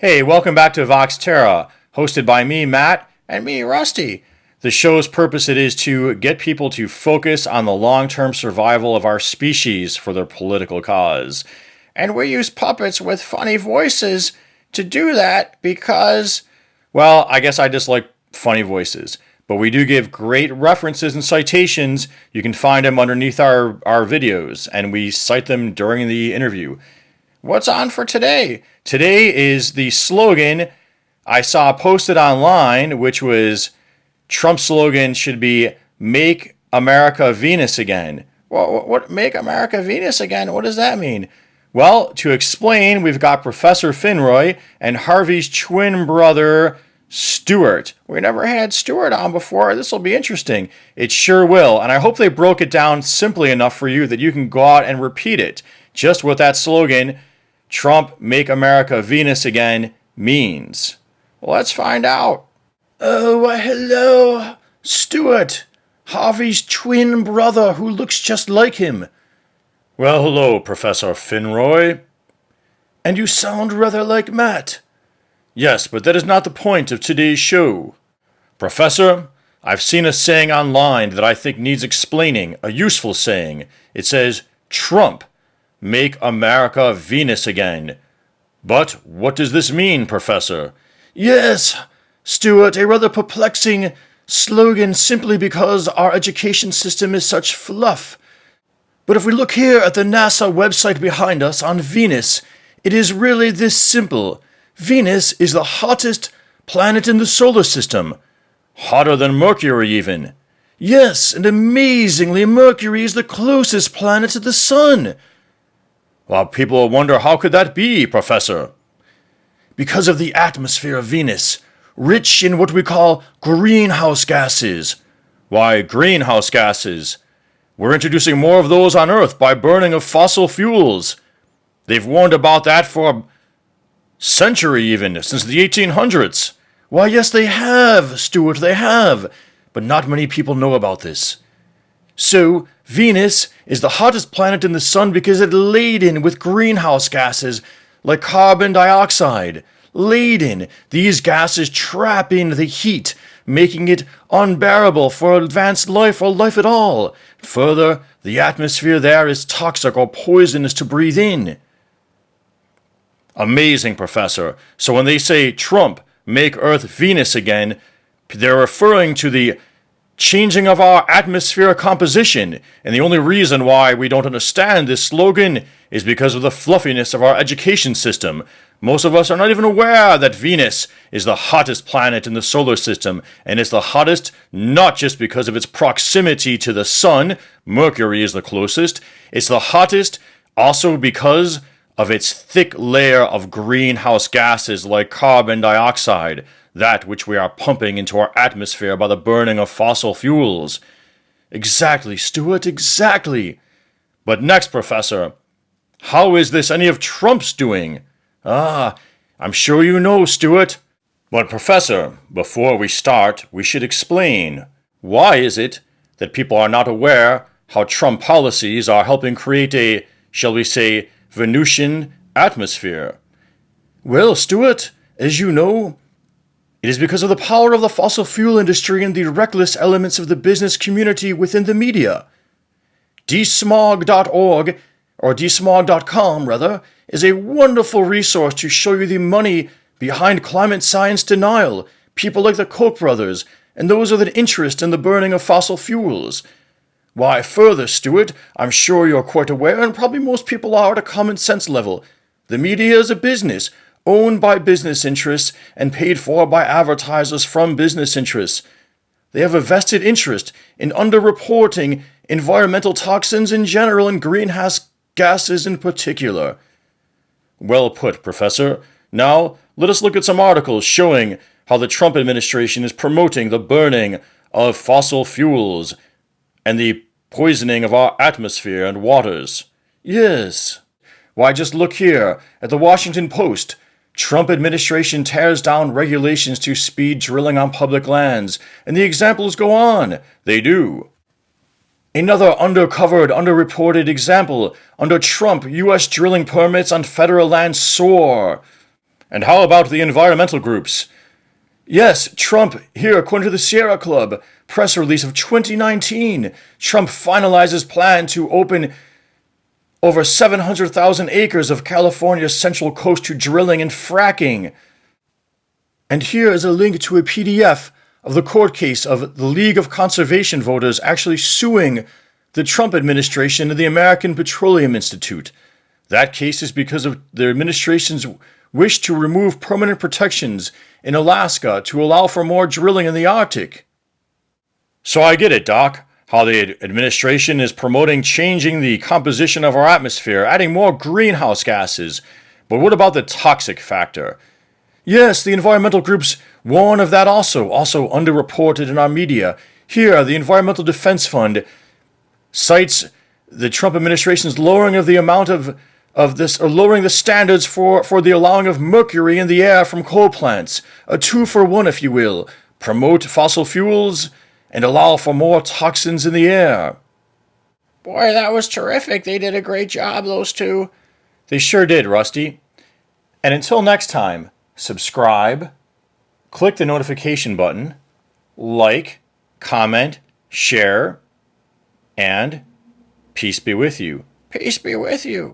Hey, welcome back to Vox Terra, hosted by me, Matt, and me, Rusty. The show's purpose it is to get people to focus on the long-term survival of our species for their political cause. And we use puppets with funny voices to do that because, well, I guess I just like funny voices. But we do give great references and citations. You can find them underneath our videos, and we cite them during the interview. What's on for today? Today is the slogan I saw posted online, which was Trump's slogan should be Make America Venus Again. Well, what Make America Venus Again? What does that mean? Well, to explain, we've got Professor Finroy and Harvey's twin brother, Stuart. We never had Stuart on before. This will be interesting. It sure will. And I hope they broke it down simply enough for you that you can go out and repeat it. Just what that slogan, Trump, Make America Venus Again, means. Well, let's find out. Oh, hello, Stuart, Harvey's twin brother who looks just like him. Well, hello, Professor Finroy. And you sound rather like Matt. Yes, but that is not the point of today's show. Professor, I've seen a saying online that I think needs explaining, a useful saying. It says, Trump, Make America Venus Again. But what does this mean, Professor? Yes, Stuart, a rather perplexing slogan simply because our education system is such fluff. But if we look here at the NASA website behind us on Venus, it is really this simple. Venus is the hottest planet in the solar system. Hotter than Mercury, even. Yes, and amazingly, Mercury is the closest planet to the sun. Well, people wonder how could that be, Professor? Because of the atmosphere of Venus, rich in what we call greenhouse gases. Why, greenhouse gases? We're introducing more of those on Earth by burning of fossil fuels. They've warned about that for a century even, since the 1800s. Why, yes, they have, Stuart, they have. But not many people know about this. So, Venus is the hottest planet in the sun because it's laden with greenhouse gases like carbon dioxide. Laden, these gases trap in the heat, making it unbearable for advanced life or life at all. Further, the atmosphere there is toxic or poisonous to breathe in. Amazing, Professor. So when they say Trump, make Earth Venus again, they're referring to the changing of our atmosphere composition, and the only reason why we don't understand this slogan is because of the fluffiness of our education system. Most of us are not even aware that Venus is the hottest planet in the solar system, and it's the hottest not just because of its proximity to the sun, Mercury is the closest, it's the hottest also because of its thick layer of greenhouse gases like carbon dioxide, that which we are pumping into our atmosphere by the burning of fossil fuels. Exactly, Stuart, exactly. But next, Professor, how is this any of Trump's doing? I'm sure you know, Stuart. But Professor, before we start, we should explain. Why is it that people are not aware how Trump policies are helping create a, shall we say, Venusian atmosphere? Well, Stuart, as you know, it is because of the power of the fossil fuel industry and the reckless elements of the business community within the media. Desmog.org, or desmog.com rather, is a wonderful resource to show you the money behind climate science denial, people like the Koch brothers, and those with an interest in the burning of fossil fuels. Why, further, Stuart, I'm sure you're quite aware, and probably most people are at a common sense level. The media is a business, owned by business interests and paid for by advertisers from business interests. They have a vested interest in underreporting environmental toxins in general and greenhouse gases in particular. Well put, Professor. Now, let us look at some articles showing how the Trump administration is promoting the burning of fossil fuels and the poisoning of our atmosphere and waters. Yes. Why, just look here at the Washington Post. Trump administration tears down regulations to speed drilling on public lands, and the examples go on. They do. Another undercovered, underreported example. Under Trump, U.S. drilling permits on federal land soar. And how about the environmental groups? Yes, Trump, here, according to the Sierra Club, press release of 2019, Trump finalizes plan to open over 700,000 acres of California's Central Coast to drilling and fracking. And here is a link to a PDF of the court case of the League of Conservation Voters actually suing the Trump administration and the American Petroleum Institute. That case is because of the administration's wish to remove permanent protections in Alaska to allow for more drilling in the Arctic. So I get it, Doc, how the administration is promoting changing the composition of our atmosphere, adding more greenhouse gases. But what about the toxic factor? Yes, the environmental groups warn of that also underreported in our media. Here, the Environmental Defense Fund cites the Trump administration's lowering of the amount of this, or lowering the standards for the allowing of mercury in the air from coal plants. A 2-for-1, if you will. Promote fossil fuels and allow for more toxins in the air. Boy, that was terrific. They did a great job, those two. They sure did, Rusty. And until next time, subscribe, click the notification button, like, comment, share, and peace be with you. Peace be with you.